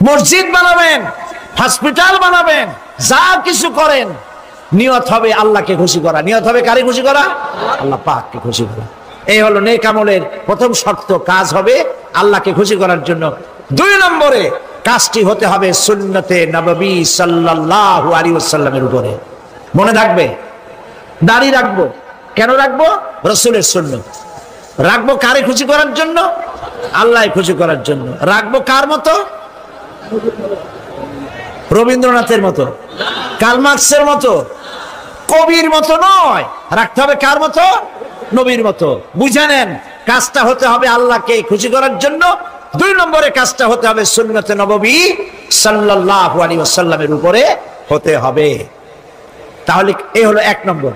মসজিদ বানাবেন, হসপিটাল বানাবেন, যা কিছু করেন, নিয়ত হবে আল্লাহকে খুশি করা। নিয়ত হবে কারে খুশি করা? আল্লাহ পাককে খুশি করা। এই হলো নেক আমলের প্রথম শর্ত। কাজ হবে আল্লাহকে খুশি করার জন্য। 2 নম্বরে কাজটি হতে হবে সুন্নতে নববী সাল্লাল্লাহু আলাইহি ওয়াসাল্লামের উপরে। মনে থাকবে, দাড়ি রাখবো কেন রাখবো? রাসূলের সুন্নাত। রাখবো কারে খুশি করার জন্য? আল্লাহ খুশি করার জন্য। রাখবো কার মতো? রবীন্দ্রনাথের মতো, কার্ল মার্কসের মতো, কবির মতো নয়। রাখতে হবে কার মতো? নবীর মতো। বুঝে নেন, কাজটা হতে হবে আল্লাহকে খুশি করার জন্য। 2 নম্বরে কাজটা হতে হবে সুন্নতে নববী সাল্লাল্লাহু আলাইহি ওয়াসাল্লামের উপরে হতে হবে। তাহলে এই হলো 1 নম্বর।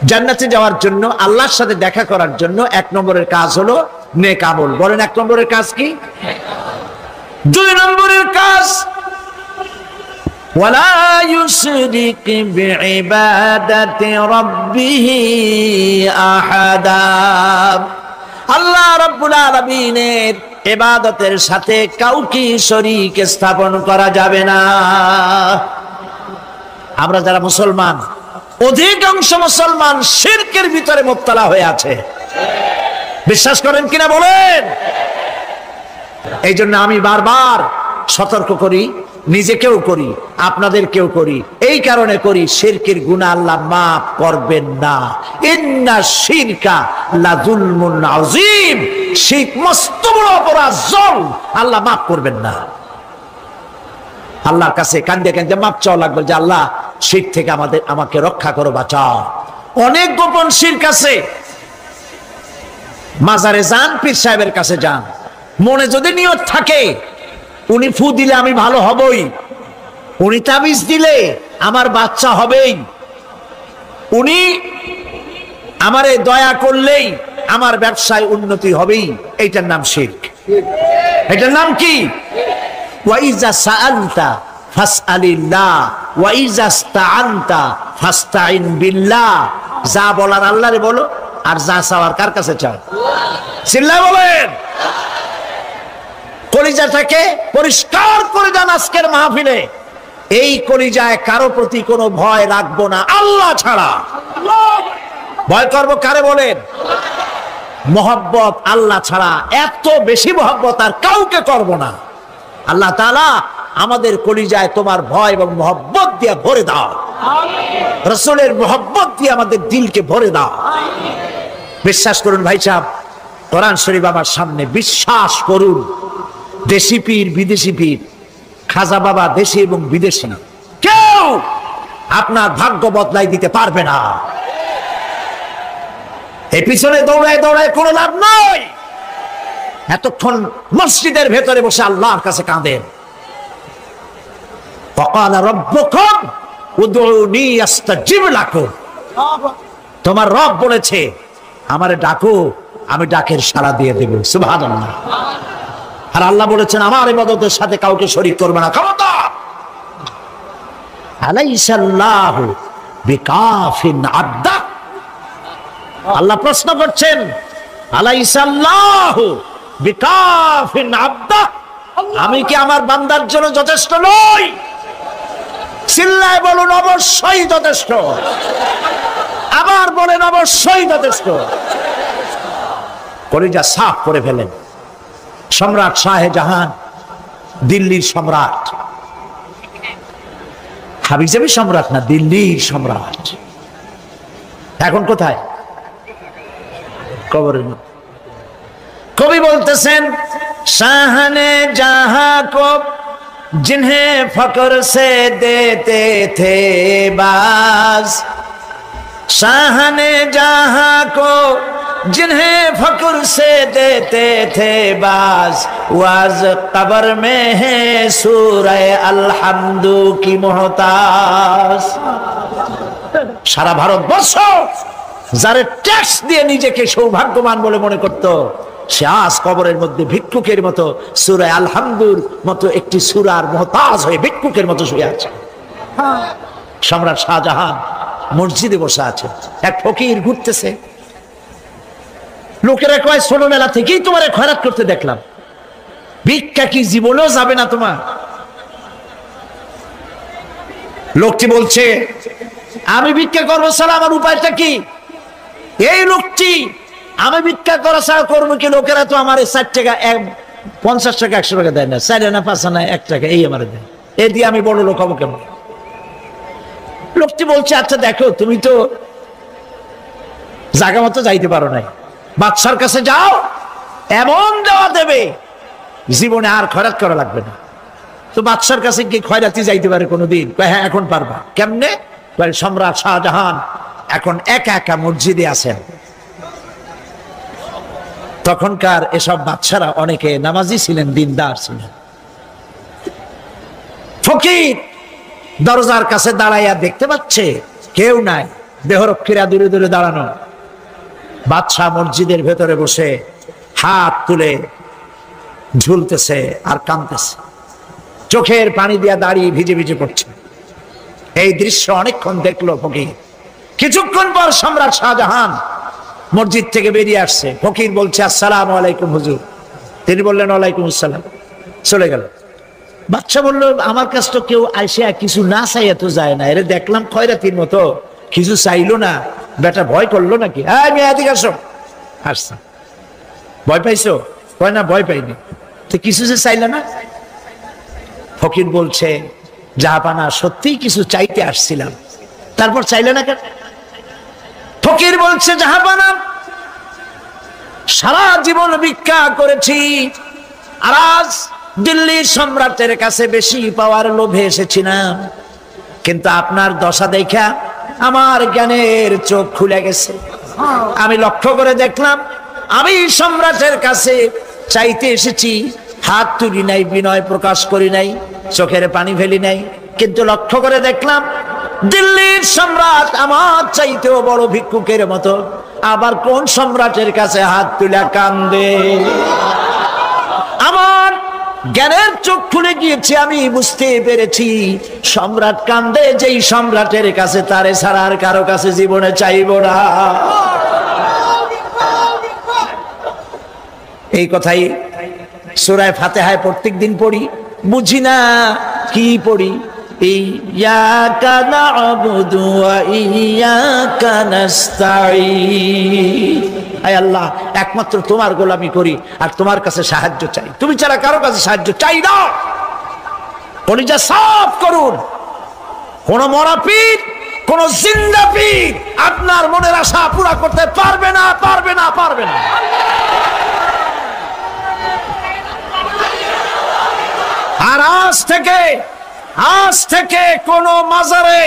জান্নাতে যাওয়ার জন্য, আল্লাহর সাথে দেখা করার জন্য 1 নম্বরের কাজ হলো নেক আমল। বলেন 1 নম্বরের কাজ কি? 2 নম্বরের কাজ ওয়ালা ইউশরিক বিইবাদাতি রাব্বিহি আহাদা। আল্লাহ রাব্বুল আলামিনের ইবাদতের সাথে কাউকে শরীক স্থাপন করা যাবে না। আমরা যারা মুসলমান, অধিকাংশ মুসলমান শিরকের ভিতরে মুবতালা হয়ে আছে। বিশ্বাস করেন কিনা বলেন? এই জন্য আমি বারবার সতর্ক করি, নিজেকেও করি, আপনাদেরকেও করি। এই কারণে করি, শিরকের গুনাহ আল্লাহ মাফ করবেন না। ইন্না শিরকা লাযুলমুন আযীম। শিরক মস্ত বড় অপরাধ, জুলম, আল্লাহ মাফ করবেন না। আল্লাহর কাছে কান্দে কান্দে মাপ চাওয়া লাগবে যে আল্লাহ শিরক থেকে আমাকে রক্ষা করো, বাঁচাও। অনেক গোপন শিরক আছে। মাজারে যান, পীর সাহেবের কাছে যান, মনে যদি নিয়ত থাকে উনি ফু দিলে আমি ভালো হবই, উনি তাবিজ দিলে আমার বাচ্চা হবেই, উনি আমারে দয়া করলেই আমার ব্যবসায় উন্নতি হবেই, এইটার নাম শিরক। এটার নাম কি? ওয়াইজা সাআলতা ফাসআলিল্লাহ ওয়াইজা ইসতাআনতা ফাসতাইন বিল্লাহ। যা বলার আল্লাহরে বলো, আর যা চাওয়ার কার কাছে চাও? চিল্লায় বলেন। কলিজাটাকে পরিষ্কার করে যান আজকের মাহফিলে। এই কলিজায় কারো প্রতি কোনো ভয় রাখবো না আল্লাহ ছাড়া। ভয় করবো কারে বলেন? মহব্বত আল্লাহ ছাড়া, এত বেশি মহব্বত আর কাউকে করব না। আল্লাহ তাআলা আমাদের কলিজায় তোমার ভয় এবং মহব্বত দিয়ে ভরে দাও। রাসূলের মহব্বত দিয়ে আমাদের দিলকে ভরে দাও। বিশ্বাস করুন ভাই সাহেব, কোরআন শরীফ আমার সামনে, বিশ্বাস করুন, দেশি পীর বিদেশি পীর, খাজা বাবা দেশি এবং বিদেশি, কেউ আপনার ভাগ্য বদলাই দিতে পারবে না। এই পিছনে দৌড়ায় দৌড়ায় কোনো লাভ নয়। এতক্ষণ মসজিদের ভেতরে বসে আল্লাহর কাছে কাঁদেন। ওয়াকালা রাব্বুকুম উদউনি আস্তাজিব লাকুম। তোমার রব বলেছে আমারে ডাকো, আমি ডাকের সাড়া দিয়ে দেব। সুবহানাল্লাহ। আর আল্লাহ বলেছেন আমার ইবাদতের সাথে কাউকে শরীক করবে না। খবরদার। আলাইসাল্লাহু বিকাফিন আবদা। আল্লাহ প্রশ্ন করছেন, আলাইসাল্লাহু বিকাফিন আবদা, আমি কি আমার বান্দার জন্য যথেষ্ট নই? চিল্লায় বলুন অবশ্যই যথেষ্ট। আবার বলেন অবশ্যই যথেষ্ট। কলিজা সাফ করে ফেলেন। সম্রাট শাহজাহান, দিল্লির সম্রাট, হাবিজাবি সম্রাট না, দিল্লির সম্রাট। এখন কোথায়? কবরের মধ্যে। কবি বলতেছেন, শাহনে জাহাं को जिन्हें फक्र से देते थे बाज, शाहने जहां को जिन्हें फक्र से देते थे बाज, वाज कब्र में है सूरह अलहम्दु की मोहताज। সারা ভারতবর্ষ যারা ট্যাক্স দিয়ে নিজেকে সৌভাগ্যবান বলে মনে করত, সে আজ কবরের মধ্যে ভিক্ষুকের মতো সূরা আলহামদুর মতো একটি সূরার মুহতাজ হয়ে ভিক্ষুকের মতো শুয়ে আছে। সম্রাট শাহজাহান মসজিদে বসে আছে, এক ফকির ঘুরতেছে। লোকেরা কয় ছোটবেলা থেকেই তোমারে খয়রাত করতে দেখলাম, ভিক্ষা কি জীবনেও যাবে না তোমার? লোকটি বলছে আমি ভিক্ষা করবো ছাড়া আমার উপায়টা কি? এই লোকটি আমি ভিক্ষা করা ছাড়া করবো কি? লোকেরা তো আমার 60 টাকা 50 টাকা 100 টাকা দেয় না, 4 আনা 5 আনা 1 টাকা এই আমার দেয়, এ দিয়ে আমি বড় লোক হবো কেমন? লোকটি বলছে আচ্ছা দেখো, তুমি তো জায়গা মতো যাইতে পারো নাই, বাদশার কাছে যাও, এমন দেওয়া দেবে জীবনে আর খয়রাত করা লাগবে না। তো বাদশার কাছে কি খয়রাতি যাইতে পারে কোনোদিন? হ্যাঁ এখন পারবা। কেমনে? সম্রাট শাহজাহান এখন একা একা মসজিদে আছেন। তখনকার এসব বাদশারা অনেকে নামাজি ছিলেন, দিনদার ছিলেন। ফকির দরজার কাছে দাঁড়াইয়া দেখতে পাচ্ছে কেউ নাই, দেহরক্ষীরা দূরে দূরে দাঁড়ানো। বাদশাহ মসজিদের ভেতরে বসে হাত তুলে ঝুলতেছে আর কাঁদতেছে, চোখের পানি দিয়া দাঁড়িয়ে ভিজে ভিজে পড়ছে। এই দৃশ্য অনেকক্ষণ দেখলো ফকির। কিছুক্ষণ পর সম্রাট শাহজাহান মসজিদ থেকে বেরিয়ে আসছে। ফকির বলছে আসসালামু আলাইকুম হুজুর। তিনি বললেন ওয়ালাইকুম আসসালাম, চলে গেল। বাদশা বলল আমার কাছে তো কেউ আইসে কিছু না চাইয়া তো যায় না, এর দেখলাম খয়রাতির মতো কিছু চাইলো না, বেটা ভয় করলো নাকি? হ্যাঁ মেয়ে এদিকে আসো। আসছে। ভয় পাইছো? কয় না ভয় পাইনি। তো কিছু যে চাইলে না? ফকির বলছে জাহাপানা সত্যিই কিছু চাইতে আসছিলাম, তারপর চাইলে না কেন? ফকির বলছে জাহাপানা সারা জীবন ভিক্ষা করেছি, আর আজ দিল্লির সম্রাটের কাছে বেশি পাওয়ার লোভে এসেছিলাম, কিন্তু আপনার দশা দেখা আমার জ্ঞানের চোখ খুলে গেছে। আমি লক্ষ্য করে দেখলাম আমি সম্রাটের কাছে চাইতে এসেছি, হাত তুলি নাই, বিনয় প্রকাশ করি নাই, চোখের পানি ফেলি নাই, কিন্তু লক্ষ্য করে দেখলাম দিল্লির সম্রাট আমার চাইতেও বড় ভিক্ষুকের মতো আবার কোন সম্রাটের কাছে হাত তুলে কান্দে। আমার জ্ঞানের চোখ খুলে গিয়েছে, আমি বুঝতে পেরেছি সম্রাট কান্দে যেই সম্রাটের কাছে, তারে ছাড়া আর কারো কাছে জীবনে চাইব না। এই কথাই সূরা ফাতিহায় প্রত্যেক দিন পড়ি, বুঝি না কি পড়ি। ইয়াকা না'বুদু ওয়া ইয়াকা নাস্তাঈন। আয় আল্লাহ, একমাত্র তোমার গোলামি করি আর তোমার কাছে সাহায্য চাই, তুমি ছাড়া কারো কাছে সাহায্য চাই না। কলিজা সাফ করুন, কোন মরা পীর, কোন জিন্দা পীর আপনার মনের আশা পুরা করতে পারবে না, পারবে না, পারবে না। আর আজ থেকে কোন মাজারে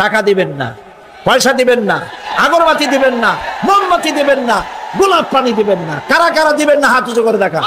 টাকা দিবেন না, পয়সা দিবেন না, আগরবাতি দিবেন না, মোমবাতি দিবেন না, গোলাপ পানি দিবেন না। কারা কারা দিবেন না হাত উঁচু করে দেখা।